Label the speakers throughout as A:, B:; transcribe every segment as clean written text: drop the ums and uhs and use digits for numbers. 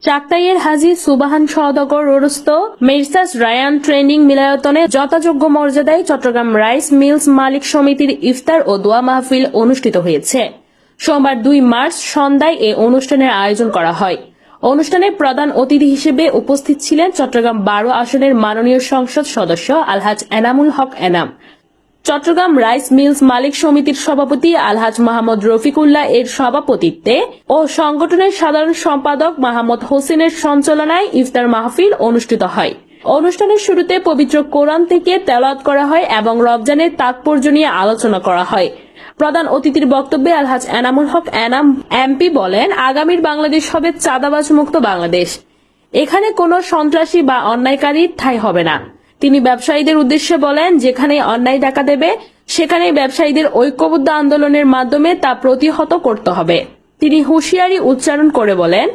A: চাকতাইয়ের হাজী সুবাহান সওদাগর রোডস্থ messrs Ryan training মিলায়তনে যথাযোগ্য মর্যাদায় চট্টগ্রাম রাইস মিলস মালিক সমিতির ইফতার ও দোয়া মাহফিল অনুষ্ঠিত হয়েছে। সোমবার 2 মার্চ সন্ধ্যায় এ অনুষ্ঠানের আয়োজন করা হয়। অনুষ্ঠানে প্রধান অতিথি হিসেবে উপস্থিত ছিলেন চট্টগ্রাম 12 আসনের মাননীয় সংসদ সদস্য আলহাজ এনামুল হক এনাম, চট্টগ্রাম রাইস মিলস মালিক সমিতির সভাপতি আলহাজ মাহমুদ রফিকুল্লাহ এর সভাপতিত্বে ও সংগঠনের সাধারণ সম্পাদক মাহমুদ হোসেনের সঞ্চালনায় ইফতার মাহফিল অনুষ্ঠিত হয়। অনুষ্ঠানের শুরুতে পবিত্র কোরআন থেকে তেলাওয়াত করা হয় এবং রমজানের তাৎপর্য নিয়ে আলোচনা করা হয়। প্রধান অতিথির বক্তব্যে আলহাজ এনামুল হক এনাম এমপি বলেন, আগামীর বাংলাদেশ হবে চাঁদাবাজ মুক্ত বাংলাদেশ। এখানে কোনো সন্ত্রাসী বা অন্যায়কারীর ঠাঁই হবে না। তিনি ব্যবসায়ীদের উদ্দেশ্যে বলেন, যেখানে অন্যায় দেখা দেবে সেখানে ব্যবসায়ীদের ঐক্যবদ্ধ আন্দোলনের মাধ্যমে তা প্রতিহত করতে হবে। তিনি হুঁশিয়ারি উচ্চারণ করে বলেন,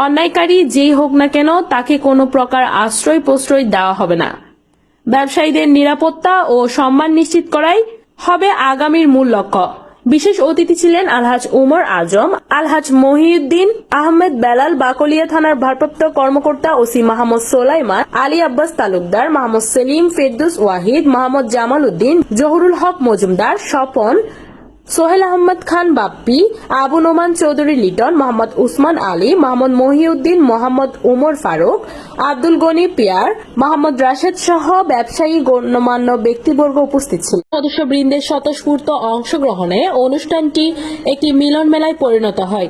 A: অন্যায়কারী যেই হোক না কেন তাকে কোনো প্রকার আশ্রয় প্রশ্রয় দেওয়া হবে না। ব্যবসায়ীদের নিরাপত্তা ও সম্মান নিশ্চিত করাই হবে আগামীর মূল লক্ষ্য। বিশেষ অতিথি ছিলেন আলহাজ উমর আজম, আলহাজ মহিউদ্দিন আহমেদ বেলাল, বাকলিয়া থানার ভারপ্রাপ্ত কর্মকর্তা ওসি মাহমুদ সোলাইমান, আলী আব্বাস তালুকদার, মাহমুদ সেলিম, ফেরদৌস ওয়াহিদ, মোহাম্মদ জামাল উদ্দিন, জহুরুল হক মজুমদার, স্বপন, সোহেল আহমদ খান বাপ্পি, আবু নোমান চৌধুরী লিটন, মোহাম্মদ উসমান আলী, মোহাম্মদ মহিউদ্দিন, মোহাম্মদ উমর ফারুক, আব্দুল গনি পিয়ার, মোহাম্মদ রাশেদ সহ ব্যবসায়ী গণ্যমান্য ব্যক্তিবর্গ উপস্থিত ছিল। সদস্যবৃন্দের স্বতঃস্ফূর্ত অংশগ্রহণে অনুষ্ঠানটি একটি মিলন মেলায় পরিণত হয়।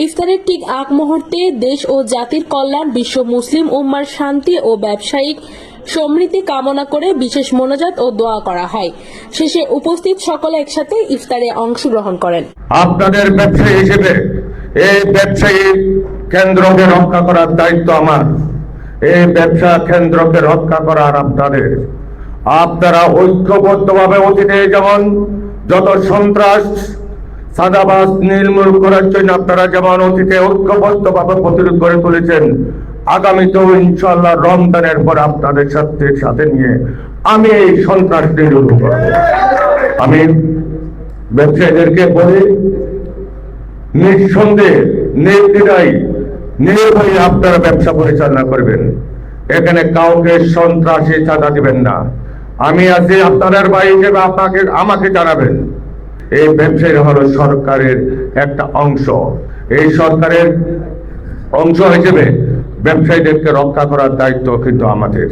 A: ইফতারের ঠিক আগ মুহূর্তে দেশ ও জাতির কল্যাণ, বিশ্ব মুসলিম উম্মার শান্তি ও ব্যবসায়িক সমৃদ্ধি কামনা করে বিশেষ মোনাজাত ও দোয়া করা হয়। শেষে উপস্থিত সকলে একসাথে ইফতারে অংশগ্রহণ করেন।
B: আপনাদের ব্যবসায়ী হিসেবে এই ব্যবসায়ী কেন্দ্রকে রক্ষা করার দায়িত্ব আমার। এই ব্যবসা কেন্দ্রকে রক্ষা করার আপনারা ঐক্যবদ্ধভাবে অতীতে যেমন যত সন্ত্রাস চাঁদাবাজ নির্মূল করার জন্য আপনারা যেমন অতীতে ঐক্যবদ্ধভাবে প্রতিরোধ করে তুলেছেন, আগামীতেও ইনশাআল্লাহ রমজানের পর আপনাদের সাথে নিয়ে আমি এই সন্ত্রাস নির্মূল করব। আমি ব্যবসায়ীদেরকে বলি, নিঃসন্দেহে নির্দ্বিধায় নির্ভয়ে আপনারা ব্যবসা পরিচালনা করবেন। এখানে কাউকে সন্ত্রাসী চাঁদা দিবেন না। আমি আছি আপনাদের ভাই হিসেবে আমাকে জানাবেন। এই ব্যবসায়ী হলো সরকারের একটা অংশ। এই সরকারের অংশ হিসেবে ব্যবসায়ীদেরকে রক্ষা করার দায়িত্ব কিন্তু আমাদের।